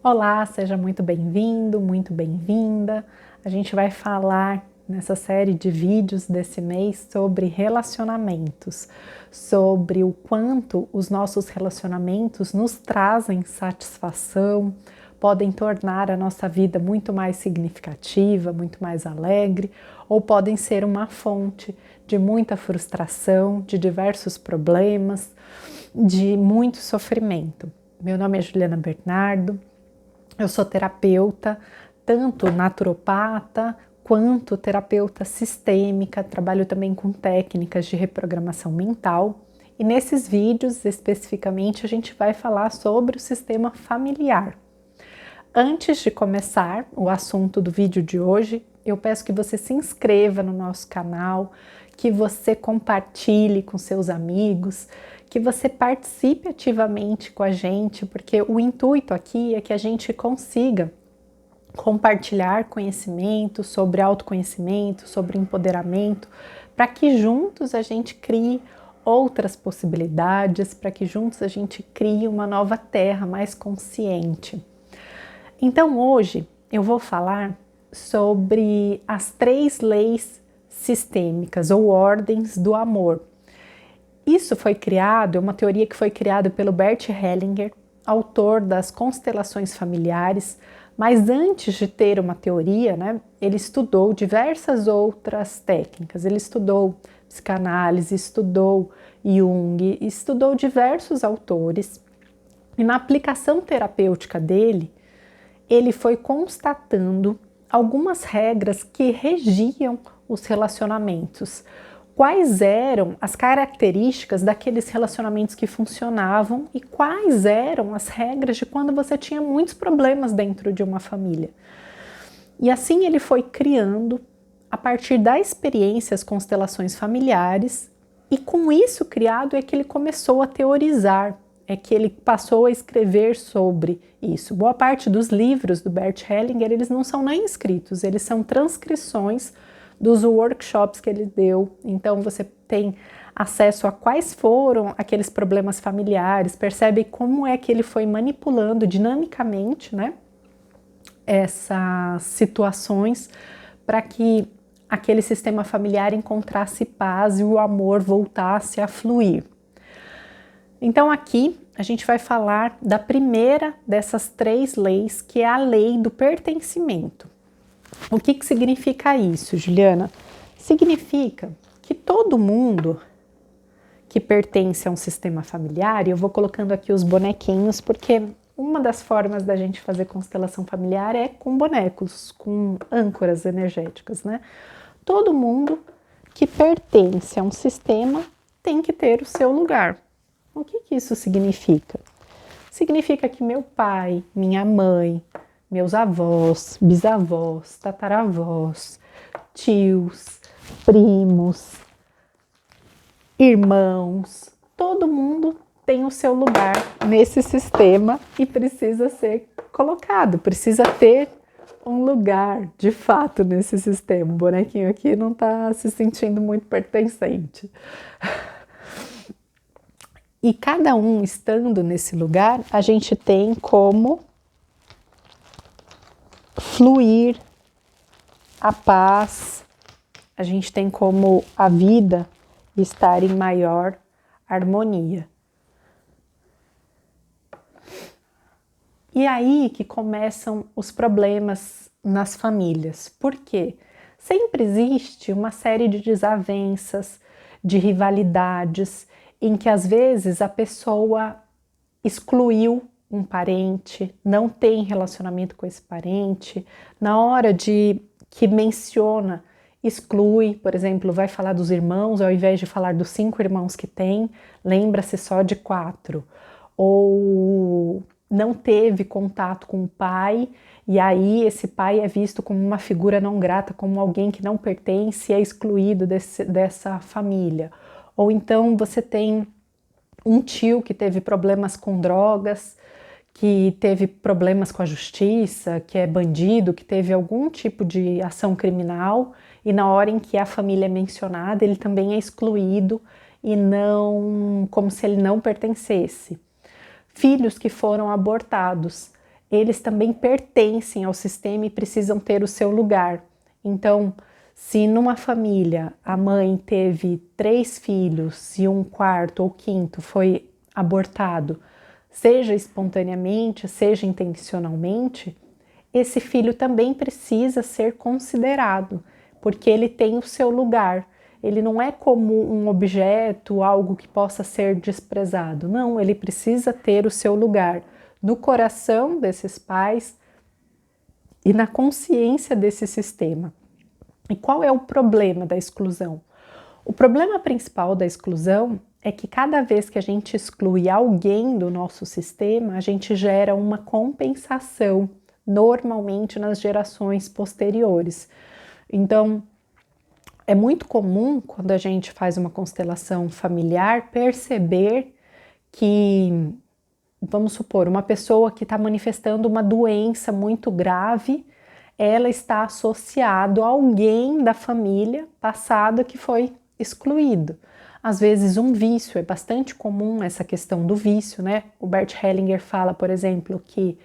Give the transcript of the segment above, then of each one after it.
Olá, seja muito bem-vindo, muito bem-vinda. A gente vai falar nessa série de vídeos desse mês sobre relacionamentos, sobre o quanto os nossos relacionamentos nos trazem satisfação, podem tornar a nossa vida muito mais significativa, muito mais alegre, ou podem ser uma fonte de muita frustração, de diversos problemas, de muito sofrimento. Meu nome é Juliana Bernardo. Eu sou terapeuta, tanto naturopata quanto terapeuta sistêmica, trabalho também com técnicas de reprogramação mental. E nesses vídeos, especificamente, a gente vai falar sobre o sistema familiar. Antes de começar o assunto do vídeo de hoje, eu peço que você se inscreva no nosso canal, que você compartilhe com seus amigos, que você participe ativamente com a gente, porque o intuito aqui é que a gente consiga compartilhar conhecimento sobre autoconhecimento, sobre empoderamento, para que juntos a gente crie outras possibilidades, para que juntos a gente crie uma nova terra mais consciente. Então hoje eu vou falar sobre as 3 leis sistêmicas ou ordens do amor. Isso foi criado, é uma teoria que foi criada pelo Bert Hellinger, autor das constelações familiares, mas antes de ter uma teoria, ele estudou diversas outras técnicas. Ele estudou psicanálise, estudou Jung, estudou diversos autores, e na aplicação terapêutica dele, ele foi constatando algumas regras que regiam os relacionamentos. Quais eram as características daqueles relacionamentos que funcionavam e quais eram as regras de quando você tinha muitos problemas dentro de uma família. E assim ele foi criando, a partir da experiência, as constelações familiares, e com isso criado é que ele começou a teorizar, é que ele passou a escrever sobre isso. Boa parte dos livros do Bert Hellinger, eles não são nem escritos, eles são transcrições dos workshops que ele deu. Então você tem acesso a quais foram aqueles problemas familiares, percebe como é que ele foi manipulando dinamicamente, essas situações para que aquele sistema familiar encontrasse paz e o amor voltasse a fluir. Então aqui a gente vai falar da primeira dessas 3 leis, que é a lei do pertencimento. O que significa isso, Juliana? Significa que todo mundo que pertence a um sistema familiar, e eu vou colocando aqui os bonequinhos, porque uma das formas da gente fazer constelação familiar é com bonecos, com âncoras energéticas, Todo mundo que pertence a um sistema tem que ter o seu lugar. O que isso significa? Significa que meu pai, minha mãe, meus avós, bisavós, tataravós, tios, primos, irmãos, todo mundo tem o seu lugar nesse sistema e precisa ser colocado, precisa ter um lugar de fato nesse sistema. O bonequinho aqui não está se sentindo muito pertencente. E cada um estando nesse lugar, a gente tem como fluir a paz, a gente tem como a vida estar em maior harmonia. E aí que começam os problemas nas famílias. Por quê? Sempre existe uma série de desavenças, de rivalidades, em que às vezes a pessoa excluiu um parente, não tem relacionamento com esse parente, na hora de que menciona, exclui, por exemplo, vai falar dos irmãos, ao invés de falar dos 5 irmãos que tem, lembra-se só de 4, ou não teve contato com o pai, e aí esse pai é visto como uma figura não grata, como alguém que não pertence e é excluído dessa família. Ou então você tem um tio que teve problemas com drogas, que teve problemas com a justiça, que é bandido, que teve algum tipo de ação criminal, e na hora em que a família é mencionada, ele também é excluído e não, como se ele não pertencesse. Filhos que foram abortados, eles também pertencem ao sistema e precisam ter o seu lugar. Então, se numa família a mãe teve 3 filhos e um quarto ou quinto foi abortado, seja espontaneamente, seja intencionalmente, esse filho também precisa ser considerado, porque ele tem o seu lugar. Ele não é como um objeto, algo que possa ser desprezado. Não, ele precisa ter o seu lugar no coração desses pais e na consciência desse sistema. E qual é o problema da exclusão? O problema principal da exclusão é que cada vez que a gente exclui alguém do nosso sistema, a gente gera uma compensação, normalmente nas gerações posteriores. Então, é muito comum, quando a gente faz uma constelação familiar, perceber que, vamos supor, uma pessoa que está manifestando uma doença muito grave, ela está associada a alguém da família passada que foi excluído. Às vezes um vício, é bastante comum essa questão do vício, né? O Bert Hellinger fala, por exemplo, que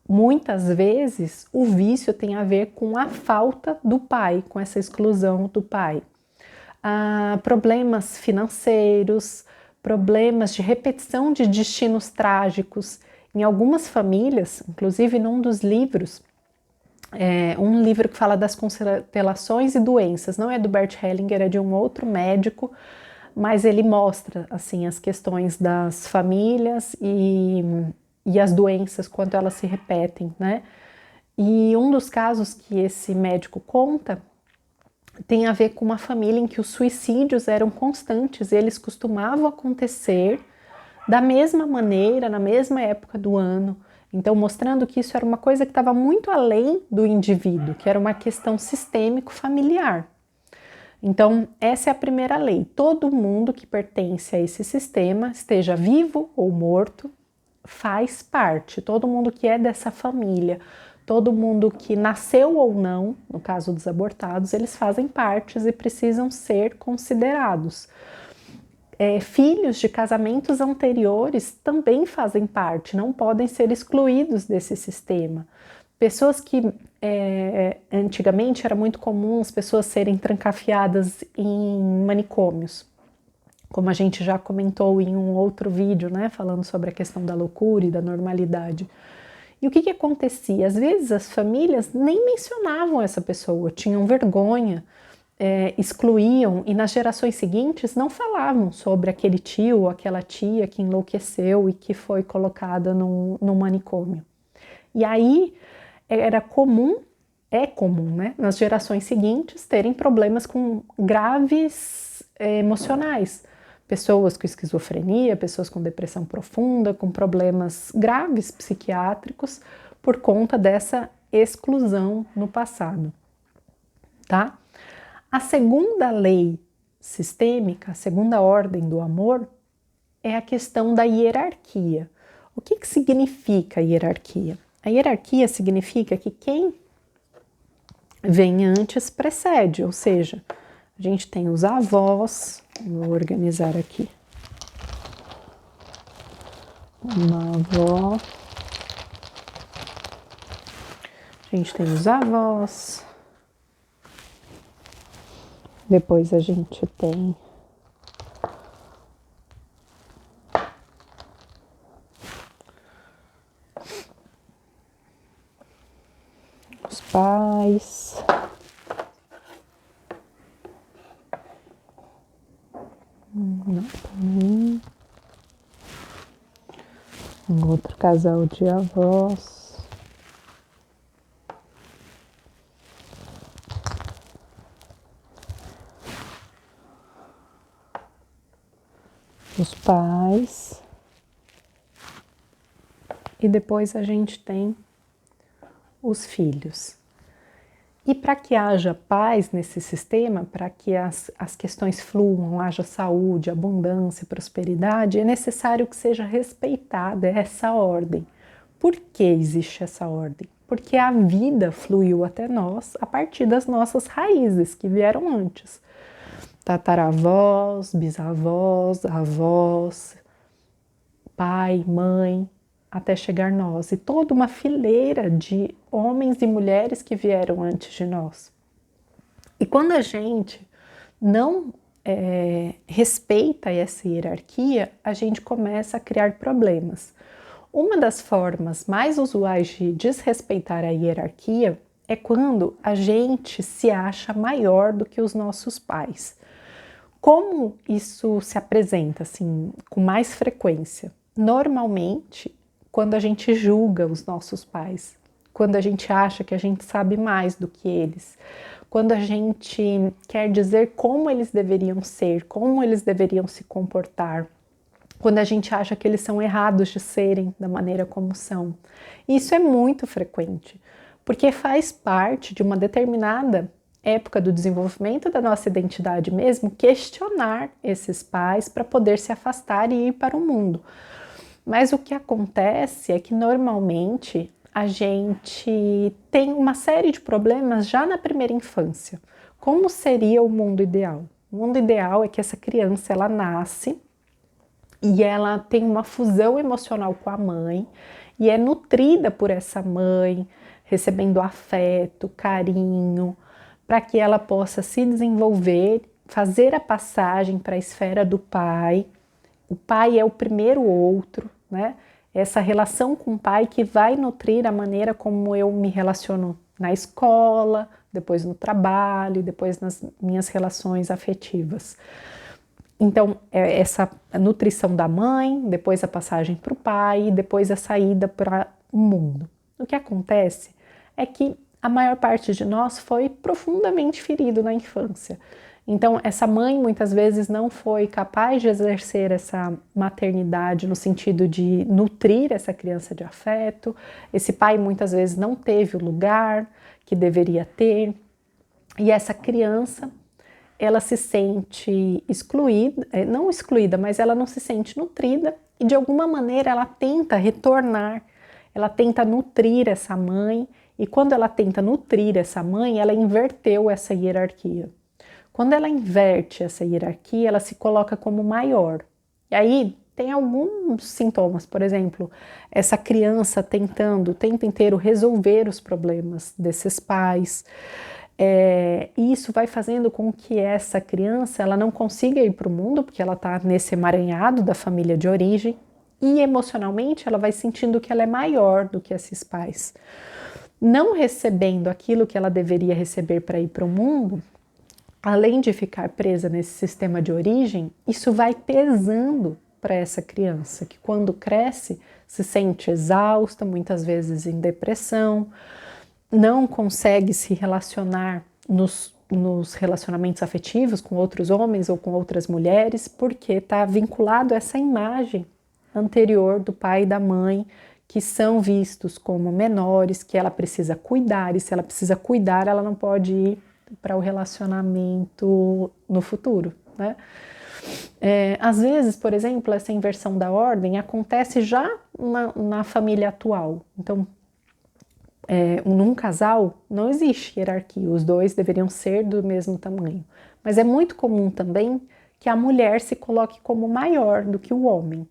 muitas vezes o vício tem a ver com a falta do pai, com essa exclusão do pai. Problemas financeiros, problemas de repetição de destinos trágicos. Em algumas famílias, inclusive num dos livros, um livro que fala das constelações e doenças, não é do Bert Hellinger, é de um outro médico, mas ele mostra assim as questões das famílias e as doenças, quanto elas se repetem, né? E um dos casos que esse médico conta tem a ver com uma família em que os suicídios eram constantes, eles costumavam acontecer da mesma maneira, na mesma época do ano. Então, mostrando que isso era uma coisa que estava muito além do indivíduo, que era uma questão sistêmico-familiar. Então, essa é a primeira lei. Todo mundo que pertence a esse sistema, esteja vivo ou morto, faz parte. Todo mundo que é dessa família, todo mundo que nasceu ou não, no caso dos abortados, eles fazem parte e precisam ser considerados. Filhos de casamentos anteriores também fazem parte, não podem ser excluídos desse sistema. Pessoas que antigamente era muito comum as pessoas serem trancafiadas em manicômios, como a gente já comentou em um outro vídeo, né, falando sobre a questão da loucura e da normalidade. E o que acontecia? Às vezes as famílias nem mencionavam essa pessoa, tinham vergonha, excluíam, e nas gerações seguintes não falavam sobre aquele tio ou aquela tia que enlouqueceu e que foi colocada no manicômio. E aí era comum, é comum, né, nas gerações seguintes terem problemas com graves emocionais. Pessoas com esquizofrenia, pessoas com depressão profunda, com problemas graves psiquiátricos por conta dessa exclusão no passado, tá? A segunda lei sistêmica, a segunda ordem do amor, é a questão da hierarquia. O que significa a hierarquia? A hierarquia significa que quem vem antes precede, ou seja, a gente tem os avós, vou organizar aqui, uma avó, a gente tem os avós, depois a gente tem os pais, um outro casal de avós, os pais, e depois a gente tem os filhos. E para que haja paz nesse sistema, para que as questões fluam, haja saúde, abundância, prosperidade, é necessário que seja respeitada essa ordem. Por que existe essa ordem? Porque a vida fluiu até nós a partir das nossas raízes que vieram antes. Tataravós, bisavós, avós, pai, mãe. até chegar nós, e toda uma fileira de homens e mulheres que vieram antes de nós. E quando a gente não respeita essa hierarquia, a gente começa a criar problemas. Uma das formas mais usuais de desrespeitar a hierarquia é quando a gente se acha maior do que os nossos pais. Como isso se apresenta assim com mais frequência? Normalmente, quando a gente julga os nossos pais, quando a gente acha que a gente sabe mais do que eles, quando a gente quer dizer como eles deveriam ser, como eles deveriam se comportar, quando a gente acha que eles são errados de serem da maneira como são. Isso é muito frequente, porque faz parte de uma determinada época do desenvolvimento da nossa identidade mesmo, questionar esses pais para poder se afastar e ir para o mundo. Mas o que acontece é que normalmente a gente tem uma série de problemas já na primeira infância. Como seria o mundo ideal? O mundo ideal é que essa criança ela nasce e ela tem uma fusão emocional com a mãe e é nutrida por essa mãe, recebendo afeto, carinho, para que ela possa se desenvolver, fazer a passagem para a esfera do pai. O pai é o primeiro outro, né? Essa relação com o pai que vai nutrir a maneira como eu me relaciono na escola, depois no trabalho, depois nas minhas relações afetivas. Então, essa nutrição da mãe, depois a passagem para o pai, depois a saída para o mundo. O que acontece é que a maior parte de nós foi profundamente ferido na infância. Então, essa mãe muitas vezes não foi capaz de exercer essa maternidade no sentido de nutrir essa criança de afeto. Esse pai muitas vezes não teve o lugar que deveria ter. E essa criança, ela se sente excluída, não excluída, mas ela não se sente nutrida e de alguma maneira ela tenta retornar, ela tenta nutrir essa mãe e quando ela tenta nutrir essa mãe, ela inverteu essa hierarquia. Quando ela inverte essa hierarquia, ela se coloca como maior. E aí tem alguns sintomas, por exemplo, essa criança tentando o tempo inteiro resolver os problemas desses pais. E isso vai fazendo com que essa criança ela não consiga ir para o mundo, porque ela está nesse emaranhado da família de origem, e emocionalmente ela vai sentindo que ela é maior do que esses pais. Não recebendo aquilo que ela deveria receber para ir para o mundo, além de ficar presa nesse sistema de origem, isso vai pesando para essa criança, que quando cresce se sente exausta, muitas vezes em depressão, não consegue se relacionar nos relacionamentos afetivos com outros homens ou com outras mulheres, porque está vinculado a essa imagem anterior do pai e da mãe, que são vistos como menores, que ela precisa cuidar, e se ela precisa cuidar, ela não pode ir para o relacionamento no futuro, né? Às vezes, por exemplo, essa inversão da ordem acontece já na família atual. Então, num casal não existe hierarquia, os dois deveriam ser do mesmo tamanho. Mas é muito comum também que a mulher se coloque como maior do que o homem,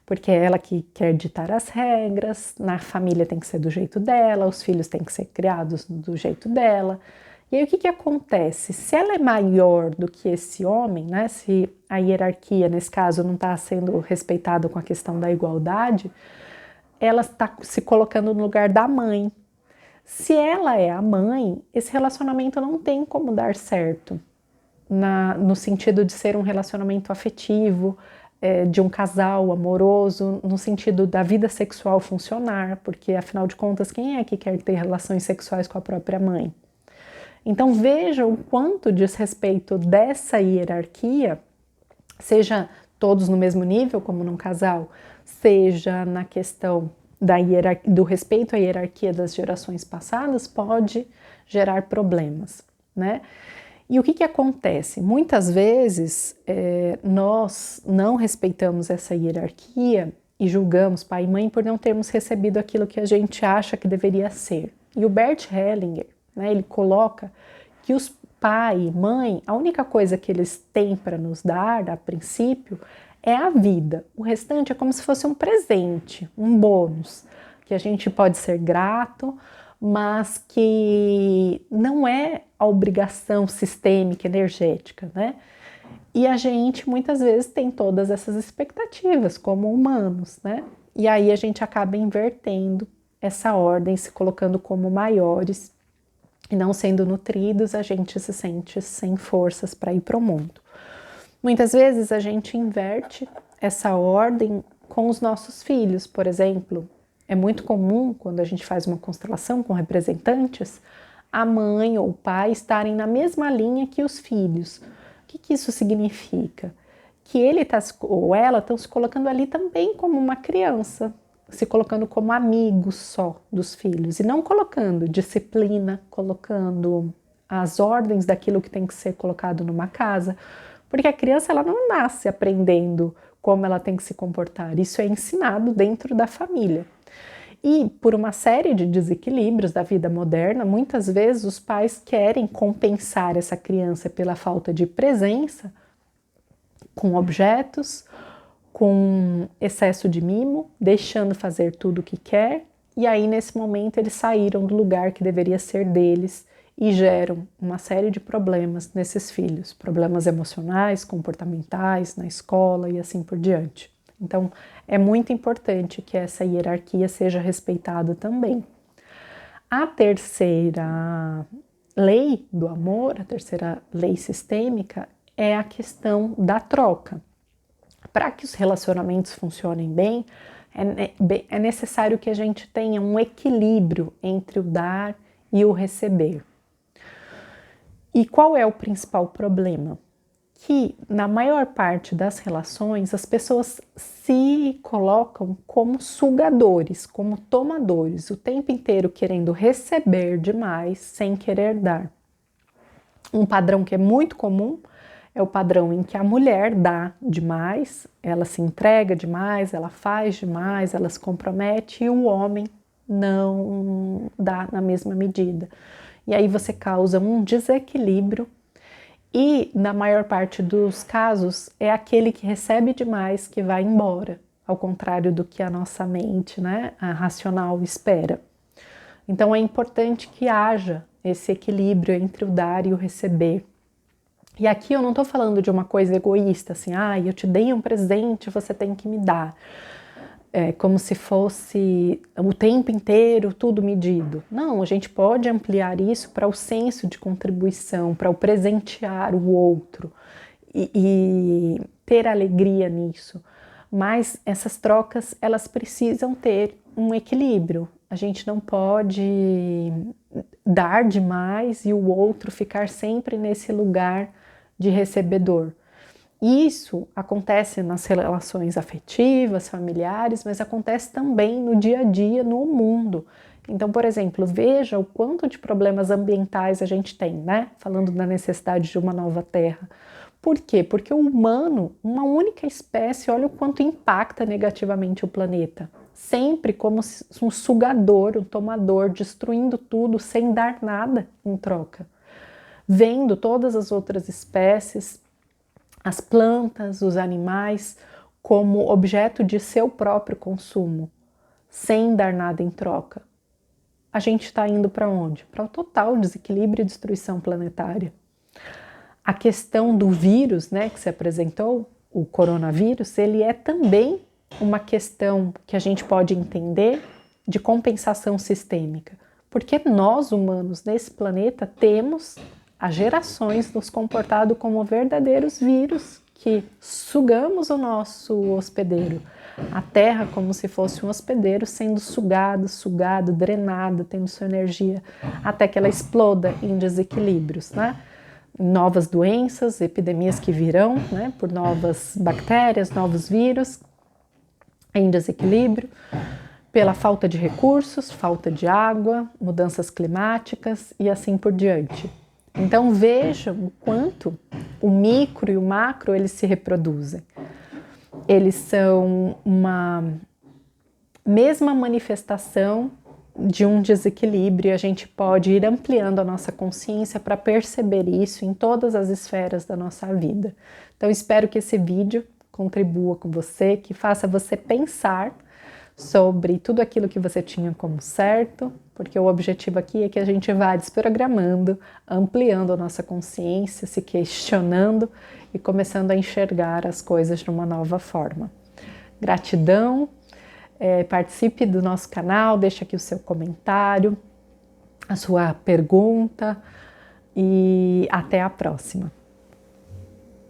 porque é ela que quer ditar as regras, na família tem que ser do jeito dela, os filhos têm que ser criados do jeito dela. E aí o que acontece? Se ela é maior do que esse homem, né, se a hierarquia, nesse caso, não está sendo respeitada com a questão da igualdade, ela está se colocando no lugar da mãe. Se ela é a mãe, esse relacionamento não tem como dar certo, no sentido de ser um relacionamento afetivo, de um casal amoroso, no sentido da vida sexual funcionar, porque afinal de contas, quem é que quer ter relações sexuais com a própria mãe? Então veja o quanto diz respeito dessa hierarquia, seja todos no mesmo nível, como num casal, seja na questão do respeito à hierarquia das gerações passadas, pode gerar problemas, né? E o que acontece? Muitas vezes nós não respeitamos essa hierarquia e julgamos pai e mãe por não termos recebido aquilo que a gente acha que deveria ser. E o Bert Hellinger, né, ele coloca que os pai e mãe, a única coisa que eles têm para nos dar, a princípio, é a vida. O restante é como se fosse um presente, um bônus, que a gente pode ser grato, mas que não é a obrigação sistêmica, energética, né? E a gente muitas vezes tem todas essas expectativas como humanos, né? E aí a gente acaba invertendo essa ordem, se colocando como maiores e não sendo nutridos, a gente se sente sem forças para ir para o mundo. Muitas vezes a gente inverte essa ordem com os nossos filhos, por exemplo. É muito comum, quando a gente faz uma constelação com representantes, a mãe ou o pai estarem na mesma linha que os filhos. O que isso significa? Que ele ou ela estão se colocando ali também como uma criança, se colocando como amigos só dos filhos, e não colocando disciplina, colocando as ordens daquilo que tem que ser colocado numa casa, porque a criança ela não nasce aprendendo como ela tem que se comportar, isso é ensinado dentro da família. E por uma série de desequilíbrios da vida moderna, muitas vezes os pais querem compensar essa criança pela falta de presença com objetos, com excesso de mimo, deixando fazer tudo o que quer, e aí nesse momento eles saíram do lugar que deveria ser deles e geram uma série de problemas nesses filhos, problemas emocionais, comportamentais, na escola e assim por diante. Então, é muito importante que essa hierarquia seja respeitada também. A terceira lei do amor, a terceira lei sistêmica, é a questão da troca. Para que os relacionamentos funcionem bem, é necessário que a gente tenha um equilíbrio entre o dar e o receber. E qual é o principal problema? Que na maior parte das relações as pessoas se colocam como sugadores, como tomadores, o tempo inteiro querendo receber demais sem querer dar. Um padrão que é muito comum é o padrão em que a mulher dá demais, ela se entrega demais, ela faz demais, ela se compromete, e o homem não dá na mesma medida. E aí você causa um desequilíbrio. E, na maior parte dos casos, é aquele que recebe demais que vai embora, ao contrário do que a nossa mente, né, a racional, espera. Então, é importante que haja esse equilíbrio entre o dar e o receber. E aqui eu não estou falando de uma coisa egoísta, assim, eu te dei um presente, você tem que me dar. É como se fosse o tempo inteiro tudo medido. Não, a gente pode ampliar isso para o senso de contribuição, para o presentear o outro e ter alegria nisso. Mas essas trocas, elas precisam ter um equilíbrio. A gente não pode dar demais e o outro ficar sempre nesse lugar de recebedor. Isso acontece nas relações afetivas, familiares, mas acontece também no dia a dia, no mundo. Então, por exemplo, veja o quanto de problemas ambientais a gente tem, né? Falando da necessidade de uma nova terra. Por quê? Porque o humano, uma única espécie, olha o quanto impacta negativamente o planeta. Sempre como um sugador, um tomador, destruindo tudo sem dar nada em troca. Vendo todas as outras espécies, as plantas, os animais, como objeto de seu próprio consumo, sem dar nada em troca. A gente está indo para onde? Para o total desequilíbrio e destruição planetária. A questão do vírus, né, que se apresentou, o coronavírus, ele é também uma questão que a gente pode entender de compensação sistêmica, porque nós humanos nesse planeta temos há gerações nos comportado como verdadeiros vírus que sugamos o nosso hospedeiro. A Terra como se fosse um hospedeiro sendo sugado, drenado, tendo sua energia, até que ela exploda em desequilíbrios, né? Novas doenças, epidemias que virão, né? Por novas bactérias, novos vírus, em desequilíbrio, pela falta de recursos, falta de água, mudanças climáticas e assim por diante. Então vejam o quanto o micro e o macro eles se reproduzem. Eles são uma mesma manifestação de um desequilíbrio e a gente pode ir ampliando a nossa consciência para perceber isso em todas as esferas da nossa vida. Então espero que esse vídeo contribua com você, que faça você pensar sobre tudo aquilo que você tinha como certo, porque o objetivo aqui é que a gente vá desprogramando, ampliando a nossa consciência, se questionando e começando a enxergar as coisas de uma nova forma. Gratidão, participe do nosso canal, deixe aqui o seu comentário, a sua pergunta e até a próxima.